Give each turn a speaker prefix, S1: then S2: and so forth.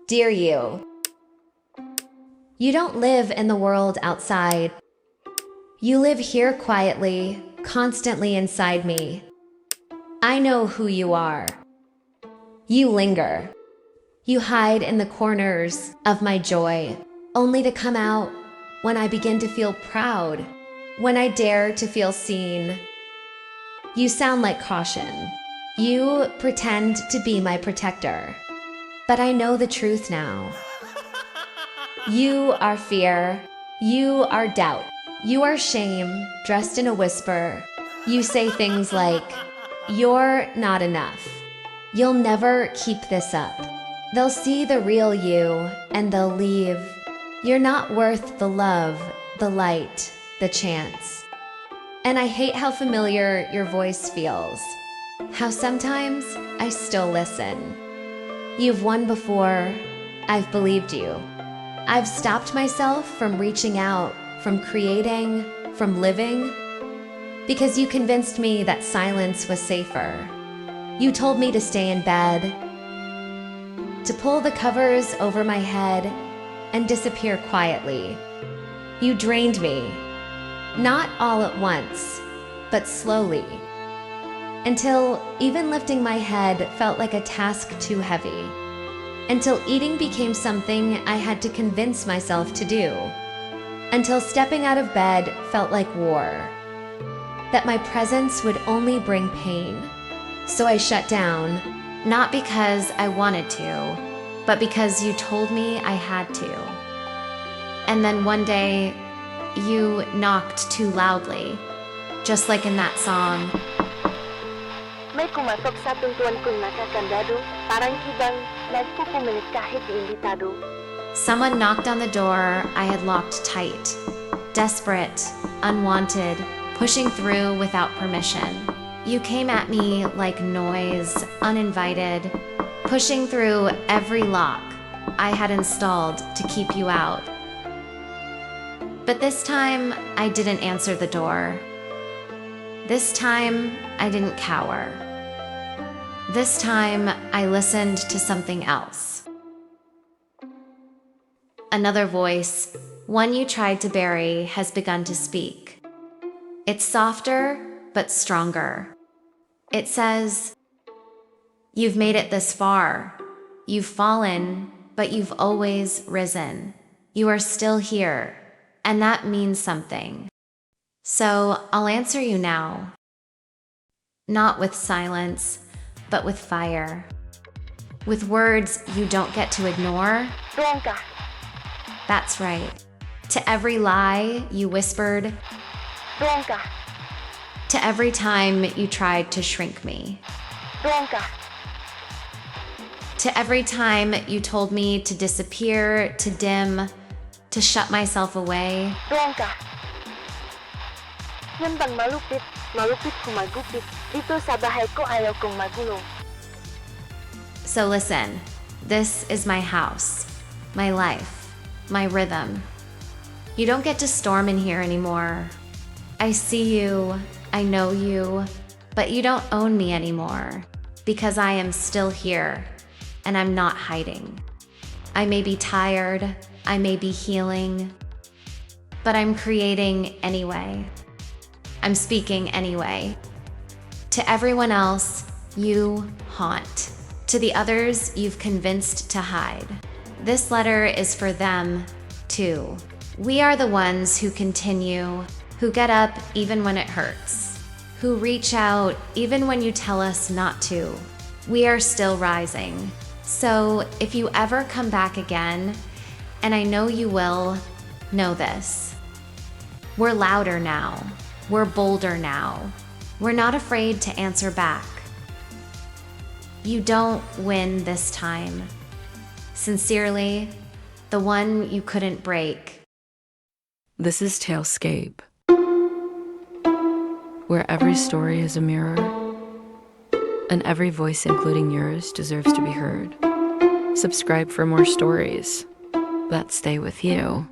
S1: Dear you, you don't live in the world outside. You live here quietly, constantly inside me. I know who you are. You linger. You hide in the corners of my joy, only to come out when I begin to feel proud, when I dare to feel seen. You sound like caution. You pretend to be my protector. But I know the truth now. You are fear. You are doubt. You are shame dressed in a whisper. You say things like, "You're not enough. You'll never keep this up." They'll see the real you and they'll leave. You're not worth the love, the light, the chance. And I hate how familiar your voice feels. How sometimes I still listen. You've won before. I've believed you. I've stopped myself from reaching out, from creating, from living, because you convinced me that silence was safer. You told me to stay in bed, to pull the covers over my head and disappear quietly. You drained me, not all at once, but slowly, until even lifting my head felt like a task too heavy, until eating became something I had to convince myself to do, until stepping out of bed felt like war, that my presence would only bring pain. So I shut down, not because I wanted to, but because you told me I had to. And then one day, you knocked too loudly, just like in that song.
S2: May kumatok sa pintuan kong nakakandado, parang ibang nagpupumilit kahit iimbitado.
S1: Someone knocked on the door I had locked tight, desperate, unwanted, pushing through without permission. You came at me like noise, uninvited, pushing through every lock I had installed to keep you out. But this time, I didn't answer the door. This time, I didn't cower. This time, I listened to something else. Another voice, one you tried to bury, has begun to speak. It's softer, but stronger. It says, "You've made it this far. You've fallen, but you've always risen. You are still here, and that means something. So I'll answer you now. Not with silence, but with fire. With words you don't get to ignore."
S2: Dungka.
S1: That's right. To every lie you whispered.
S2: Dungka.
S1: To every time you tried to shrink me.
S2: Dungka.
S1: To every time you told me to disappear, to dim, to shut myself away.
S2: Dungka. Yan bang malupit kung magupit. Dito sa bahay ko ayaw kong magulo.
S1: So listen, this is my house, my life, my rhythm. You don't get to storm in here anymore. I see you, I know you, but you don't own me anymore, because I am still here, and I'm not hiding. I may be tired, I may be healing, but I'm creating anyway. I'm speaking anyway. To everyone else, you haunt. To the others you've convinced to hide. This letter is for them, too. We are the ones who continue, who get up even when it hurts, who reach out even when you tell us not to. We are still rising. So if you ever come back again, and I know you will, know this. We're louder now. We're bolder now. We're not afraid to answer back. You don't win this time. Sincerely, the one you couldn't break.
S3: This is Talescape, where every story is a mirror, and every voice, including yours, deserves to be heard. Subscribe for more stories that stay with you.